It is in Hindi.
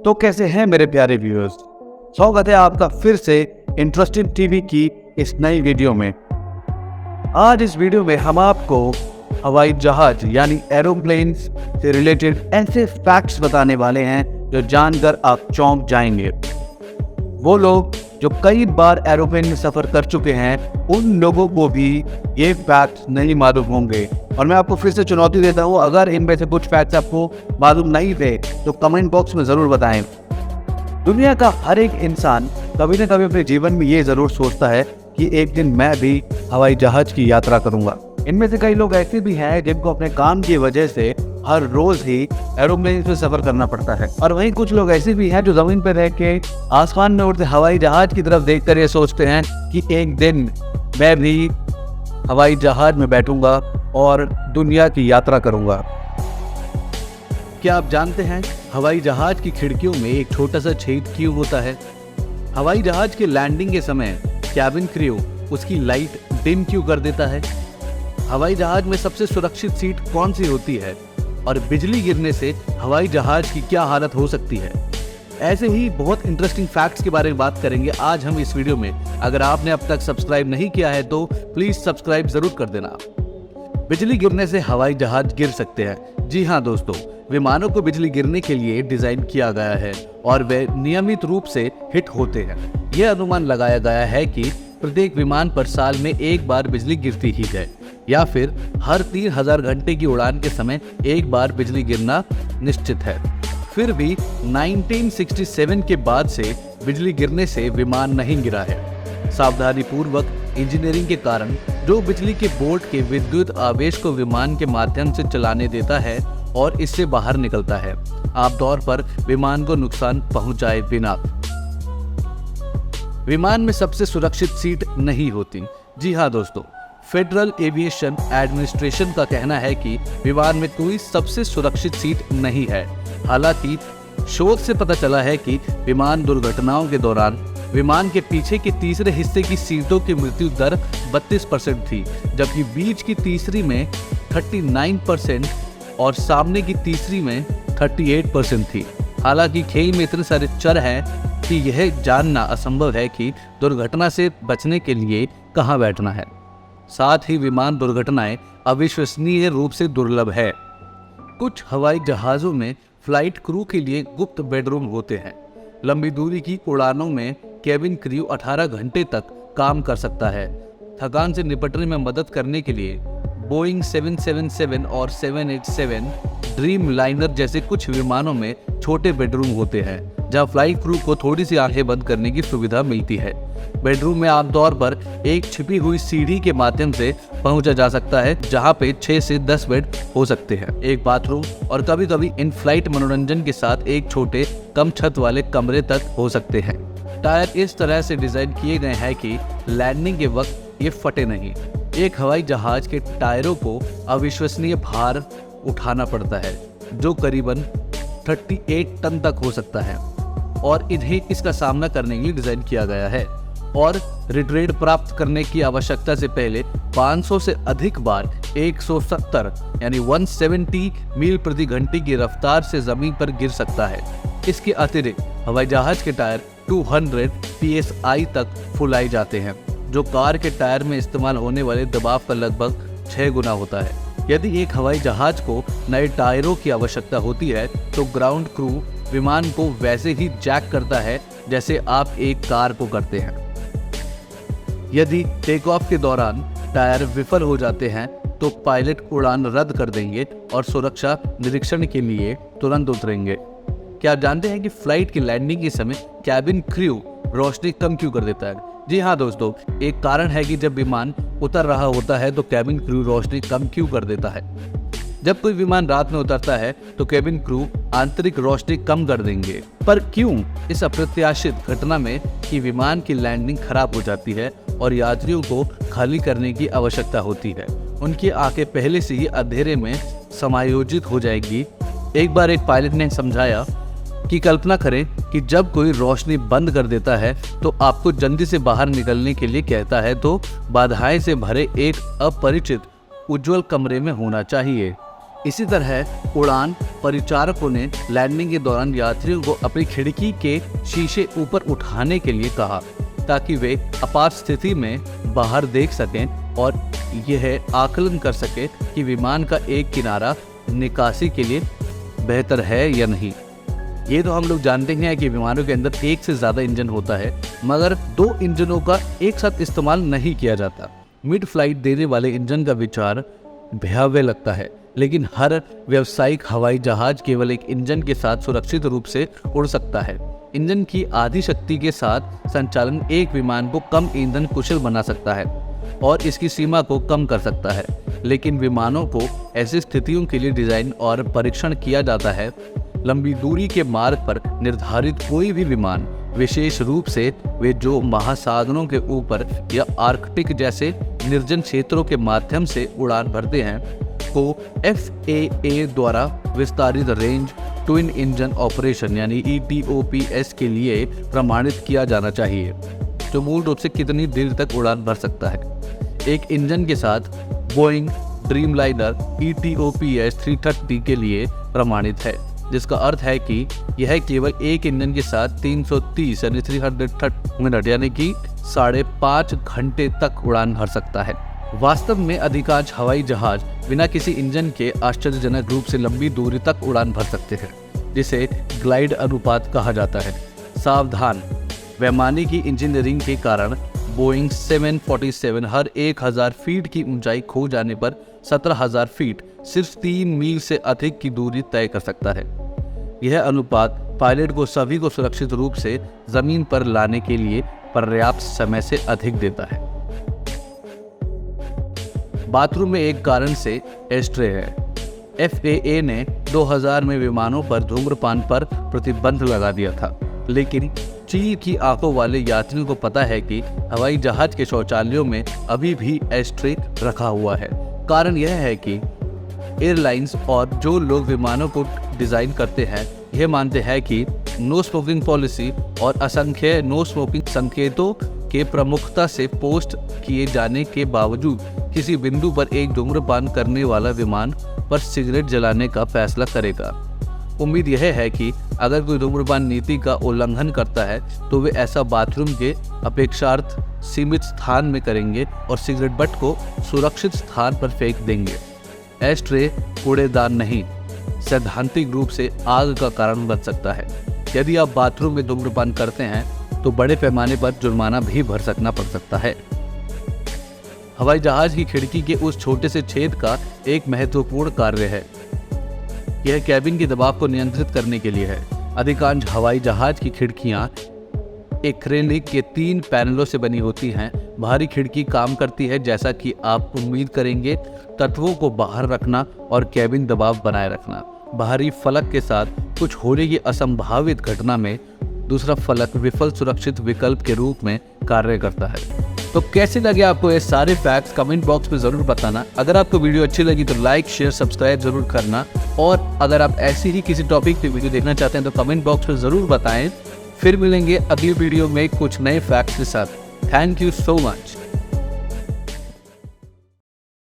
तो कैसे हैं मेरे प्यारे व्यूअर्स, स्वागत है आपका फिर से इंटरेस्टिंग टीवी की इस नई वीडियो में। आज इस वीडियो में हम आपको हवाई जहाज यानी एरोप्लेन्स से रिलेटेड ऐसे फैक्ट्स बताने वाले हैं जो जानकर आप चौंक जाएंगे। वो लोग जो कई बार एरोप्लेन में सफ़र कर चुके हैं उन लोगों को भी ये फैक्ट्स नहीं मालूम होंगे। और मैं आपको फिर से चुनौती देता हूँ, अगर इनमें से कुछ फैक्ट्स आपको मालूम नहीं थे तो कमेंट बॉक्स में ज़रूर बताएं। दुनिया का हर एक इंसान कभी न कभी अपने जीवन में ये ज़रूर सोचता है कि एक दिन मैं भी हवाई जहाज़ की यात्रा करूँगा। इनमें से कई लोग ऐसे भी हैं जिनको अपने काम की वजह से हर रोज़ ही एरोप्लेन में सफ़र करना पड़ता है, और वहीं कुछ लोग ऐसे भी हैं जो ज़मीन पर रह के आसमान में उड़ते हवाई जहाज़ की तरफ देखकर ये सोचते हैं कि एक दिन मैं भी हवाई जहाज़ में बैठूंगा और दुनिया की यात्रा करूंगा। क्या आप जानते हैं हवाई जहाज़ की खिड़कियों में एक छोटा सा छेद क्यों होता है? हवाई जहाज़ के लैंडिंग के समय कैबिन क्रू उसकी लाइट डिम क्यों कर देता है? हवाई जहाज़ में सबसे सुरक्षित सीट कौन सी होती है? और बिजली गिरने से हवाई जहाज़ की क्या हालत हो सकती है? ऐसे ही बहुत इंटरेस्टिंग फैक्ट्स के बारे में बात करेंगे आज हम इस वीडियो में। अगर आपने अब तक सब्सक्राइब नहीं किया है तो प्लीज सब्सक्राइब जरूर कर देना। बिजली गिरने से हवाई जहाज गिर सकते हैं। जी हाँ दोस्तों, विमानों को बिजली गिरने के लिए डिजाइन किया गया है और वे नियमित रूप से हिट होते हैं। यह अनुमान लगाया गया है कि प्रत्येक विमान पर साल में एक बार बिजली गिरती ही है, या फिर हर 3000 घंटे की उड़ान के समय एक बार बिजली गिरना निश्चित है। फिर भी 1967 के बाद से बिजली गिरने से विमान नहीं गिरा है। सावधानी पूर्वक इंजीनियरिंग के कारण जो बिजली के बोर्ड के विद्युत आवेश को विमान के माध्यम से चलाने देता है और इससे बाहर निकलता है, आमतौर पर विमान को नुकसान पहुंचाए बिना। विमान में सबसे सुरक्षित सीट नहीं होती। जी हाँ दोस्तों, फेडरल एविएशन एडमिनिस्ट्रेशन का कहना है कि विमान में कोई सबसे सुरक्षित सीट नहीं है। हालांकि शोध से पता चला है कि विमान दुर्घटनाओं के दौरान विमान के पीछे के तीसरे हिस्से की सीटों की मृत्यु दर 32% थी, जबकि बीच की तीसरी में 39% और सामने की तीसरी में 38% थी। हालांकि खेल में इतने सारे चर हैं कि यह जानना असंभव है कि दुर्घटना से बचने के लिए कहाँ बैठना है। साथ ही विमान दुर्घटनाएं अविश्वसनीय रूप से दुर्लभ है। कुछ हवाई जहाज़ों में फ्लाइट क्रू के लिए गुप्त बेडरूम होते हैं। लंबी दूरी की उड़ानों में कैबिन क्रू 18 घंटे तक काम कर सकता है। थकान से निपटने में मदद करने के लिए बोइंग 777 और 787 ड्रीम लाइनर जैसे कुछ विमानों में छोटे बेडरूम होते हैं, जहां फ्लाइट क्रू को थोड़ी सी आंखें बंद करने की सुविधा मिलती है। बेडरूम में आमतौर पर एक छिपी हुई सीढ़ी के माध्यम से पहुंचा जा सकता है, जहां पे 6 से 10 बेड हो सकते हैं, एक बाथरूम और कभी कभी इन फ्लाइट मनोरंजन के साथ एक छोटे कम छत वाले कमरे तक हो सकते हैं। टायर इस तरह से डिजाइन किए गए हैं कि लैंडिंग के वक्त ये फटे नहीं। एक हवाई जहाज के टायरों को अविश्वसनीय भार उठाना पड़ता है, जो करीबन 38 टन तक हो सकता है, और इन्हें इसका सामना करने के लिए डिजाइन किया गया है। और रिट्रेड प्राप्त करने की आवश्यकता से पहले 500 से अधिक बार 170 यानी 170 मील प्रति घंटे की रफ्तार से जमीन पर गिर सकता है। इसके अतिरिक्त हवाई जहाज के टायर 200 psi तक फुलाए जाते हैं, जो कार के टायर में इस्तेमाल होने वाले दबाव का लगभग 6 गुना होता है। यदि एक हवाई जहाज को नए टायरों की आवश्यकता होती है तो ग्राउंड क्रू विमान को वैसे ही जैक करता है जैसे आप एक कार को करते हैं। यदि टेक ऑफ के दौरान टायर विफल हो जाते हैं तो पायलट उड़ान रद्द कर देंगे और सुरक्षा निरीक्षण के लिए तुरंत उतरेंगे। क्या आप जानते हैं कि फ्लाइट की लैंडिंग के समय कैबिन क्रू रोशनी कम क्यों कर देता है? जी हाँ दोस्तों, एक कारण है कि जब विमान उतर रहा होता है तो कैबिन क्रू रोशनी कम क्यों कर देता है। जब कोई विमान रात में उतरता है तो कैबिन क्रू आंतरिक रोशनी कम कर देंगे। पर क्यों? इस अप्रत्याशित घटना में कि विमान की लैंडिंग खराब हो जाती है और यात्रियों को खाली करने की आवश्यकता होती है। उनकी आंखें पहले से ही अंधेरे में समायोजित हो जाएगी। एक बार एक पायलट ने समझाया कि कल्पना करें कि जब कोई रोशनी बंद कर देता है तो आपको जल्दी से बाहर निकलने के लिए कहता है, तो बाधाएं से भरे एक अपरिचित उज्जवल कमरे में होना चाहिए। इसी तरह उड़ान परिचारकों ने लैंडिंग के दौरान यात्रियों को अपनी खिड़की के शीशे ऊपर उठाने के लिए कहा ताकि वे आपात स्थिति में बाहर देख सकें और यह आकलन कर सके कि विमान का एक किनारा निकासी के लिए बेहतर है या नहीं। ये तो हम लोग जानते हैं कि विमानों के अंदर एक से ज़्यादा इंजन होता है, मगर 2 इंजनों का एक साथ इस्तेमाल नहीं किया जाता। मिड फ्लाइट देने वाले इंजन का विचार भयावह लगता है, लेकिन हर व्यावसायिक हवाई जहाज केवल एक इंजन के साथ सुरक्षित रूप से उड़ सकता है। इंजन की आधी शक्ति के साथ संचालन एक विमान को कम ईंधन कुशल बना सकता है और इसकी सीमा को कम कर सकता है, लेकिन विमानों को ऐसी स्थितियों के लिए डिज़ाइन और परीक्षण किया जाता है। लंबी दूरी के मार्ग पर निर्धारित कोई भी विमान, विशेष रूप से वे जो महासागरों के ऊपर या आर्कटिक जैसे निर्जन क्षेत्रों के माध्यम से उड़ान भरते हैं, को FAA द्वारा विस्तारित रेंज ट्विन इंजन ऑपरेशन यानी ETOPS के लिए प्रमाणित किया जाना चाहिए, जो मूल रूप से कितनी देर तक उड़ान भर सकता है। एक इंजन के साथ बोइंग ड्रीमलाइनर ETOPS 330 के लिए प्रमाणित है, जिसका अर्थ है कि यह केवल एक इंजन के साथ 330 यानी 330 मिनट यानी कि 5.5 घंटे तक उड़ान भर सकता है। वास्तव में अधिकांश हवाई जहाज बिना किसी इंजन के आश्चर्यजनक रूप से लंबी दूरी तक उड़ान भर सकते हैं, जिसे ग्लाइड अनुपात कहा जाता है। सावधान, वैमानिकी इंजीनियरिंग के कारण बोइंग 747 हर 1000 फीट की ऊंचाई खो जाने पर 17,000 फीट सिर्फ 3 मील से अधिक की दूरी तय कर सकता है। यह अनुपात पायलट को सभी को सुरक्षित रूप से जमीन पर लाने के लिए पर्याप्त समय से अधिक देता है। बाथरूम में एक कारण से एस्ट्रे है। FAA ने 2000 में विमानों पर धूम्रपान पर प्रतिबंध लगा दिया था, लेकिन चीर की आंखों वाले यात्रियों को पता है कि हवाई जहाज के शौचालयों में अभी भी एस्ट्रे रखा हुआ है। कारण यह है कि एयरलाइंस और जो लोग विमानों को डिज़ाइन करते हैं यह मानते हैं कि नो स्मोकिंग पॉलिसी और असंख्य नो स्मोकिंग संकेतों के प्रमुखता से पोस्ट किए जाने के बावजूद किसी बिंदु पर एक धूम्रपान करने वाला विमान पर सिगरेट जलाने का फैसला करेगा। उम्मीद यह है कि अगर कोई धूम्रपान नीति का उल्लंघन करता है तो वे ऐसा बाथरूम के अपेक्षार्थ सीमित स्थान में करेंगे और सिगरेट बट को सुरक्षित स्थान पर फेंक देंगे। एस्ट्रे कूड़ेदान नहीं, सैद्धांतिक रूप से आग का कारण बन सकता है। यदि आप बाथरूम में धूम्रपान करते हैं तो बड़े पैमाने पर जुर्माना भी भर सकना पड़ सकता है। हवाई जहाज की खिड़की के उस छोटे से छेद का एक महत्वपूर्ण कार्य है। यह कैबिन के दबाव को नियंत्रित करने के लिए है। अधिकांश हवाई जहाज की खिड़कियां एक्रेलिक के 3 पैनलों से बनी होती हैं। बाहरी खिड़की काम करती है जैसा कि आप उम्मीद करेंगे, तत्वों को बाहर रखना और कैबिन दबाव बनाए रखना। बाहरी फलक के साथ कुछ होने की असंभावित घटना में दूसरा फलक विफल सुरक्षित विकल्प के रूप में कार्य करता है। तो कैसे लगे आपको ये सारे फैक्ट्स कमेंट बॉक्स में ज़रूर बताना। अगर आपको वीडियो अच्छी लगी तो लाइक शेयर सब्सक्राइब जरूर करना, और अगर आप ऐसी ही किसी टॉपिक पे वीडियो देखना चाहते हैं तो कमेंट बॉक्स में ज़रूर बताएं। फिर मिलेंगे अगली वीडियो में कुछ नए फैक्ट्स के साथ। Thank you so much.